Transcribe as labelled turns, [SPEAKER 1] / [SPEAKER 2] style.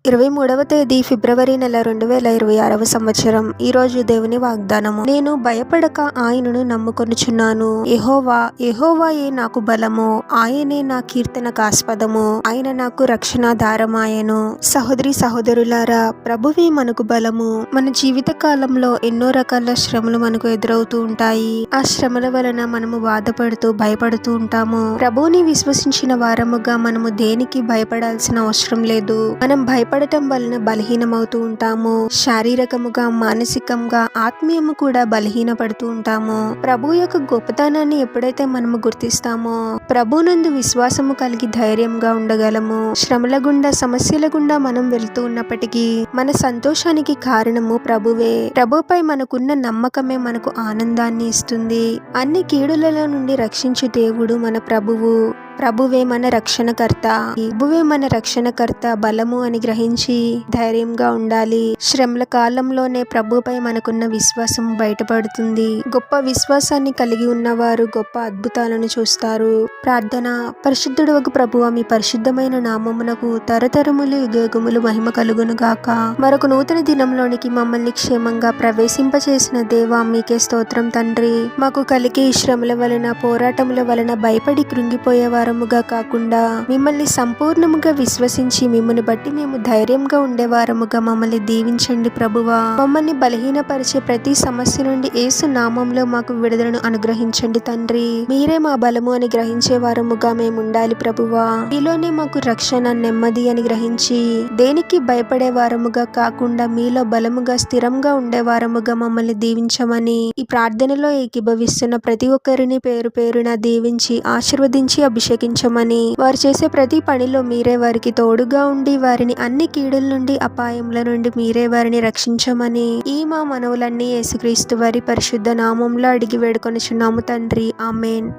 [SPEAKER 1] 23వ తేదీ ఫిబ్రవరి నెల 2026వ సంవత్సరం. ఈరోజు దేవుని వాగ్దానము. నేను భయపడక ఆయనను నమ్ముకొనుచున్నాను. యెహోవాయే నాకు బలము, ఆయనే నా కీర్తనకాస్పదము, ఆయన నాకు రక్షణాధారమాయెను. సహోదరి సహోదరులారా, ప్రభువే మనకు బలము. మన జీవిత కాలంలో ఎన్నో రకాల శ్రమలు మనకు ఎదురవుతూ ఉంటాయి. ఆ శ్రమల వలన మనము బాధపడుతూ భయపడుతూ ఉంటాము. ప్రభువుని విశ్వసించిన వారముగా మనము దేనికి భయపడాల్సిన అవసరం లేదు. మనం భయపడటం వలన బలహీనమవుతూ ఉంటాము. శారీరకముగా, మానసికంగా, ఆత్మీయము కూడా బలహీనపడుతూ ఉంటాము. ప్రభు యొక్క గొప్పతనాన్ని ఎప్పుడైతే మనము గుర్తిస్తామో, ప్రభునందు విశ్వాసము కలిగి ధైర్యంగా ఉండగలము. శ్రమల గుండా, సమస్యల గుండా మనం వెళ్తూ ఉన్నప్పటికీ మన సంతోషానికి కారణము ప్రభువే. ప్రభుపై మనకున్న నమ్మకమే మనకు ఆనందాన్ని ఇస్తుంది. అన్ని కీడులలో నుండి రక్షించు దేవుడు మన ప్రభువు. ప్రభువే మన రక్షణకర్త, బలము అని గ్రహించి ధైర్యంగా ఉండాలి. శ్రమల కాలంలోనే ప్రభుపై మనకున్న విశ్వాసం బయటపడుతుంది. గొప్ప విశ్వాసాన్ని కలిగి ఉన్నవారు గొప్ప అద్భుతాలను చూస్తారు. ప్రార్థన. పరిశుద్ధుడవగు ప్రభువా, మీ పరిశుద్ధమైన నామమునకు తరతరములు యుగయుగములు మహిమ కలుగును గాక. మరొక నూతన దినంలోనికి మమ్మల్ని క్షేమంగా ప్రవేశింపచేసిన దేవా, మీకే స్తోత్రం తండ్రి. మాకు కలిగే ఈ శ్రమల వలన, పోరాటముల వలన భయపడి కృంగిపోయేవారు కాకుండా మిమ్మల్ని సంపూర్ణముగా విశ్వసించి మిమ్మల్ని బట్టి మేము ధైర్యంగా ఉండేవారముగా మమ్మల్ని దీవించండి ప్రభువా. మమ్మల్ని బలహీనపరిచే ప్రతి సమస్య నుండి యేసు నామంలో మాకు విడుదలను అనుగ్రహించండి తండ్రి. మీరే మా బలము అని గ్రహించే వారముగా మేము ఉండాలి ప్రభువా. మీలోనే మాకు రక్షణ, నెమ్మది అని గ్రహించి దేనికి భయపడే వారముగా కాకుండా మీలో బలముగా స్థిరంగా ఉండే వారముగా మమ్మల్ని దీవించమని ఈ ప్రార్థనలో ఏకీభవిస్తున్న ప్రతి ఒక్కరిని పేరు పేరున దీవించి ఆశీర్వదించి అభిషేకించమని, వారు చేసే ప్రతి పనిలో మీరే వారికి తోడుగా ఉండి వారిని అన్ని కీడుల నుండి, అపాయముల నుండి మీరే వారిని రక్షించమని ఈ మా మనవులన్నీ యేసుక్రీస్తు వారి పరిశుద్ధ నామంలో అడిగి వేడుకొనుచున్నాము తండ్రి. ఆమేన్.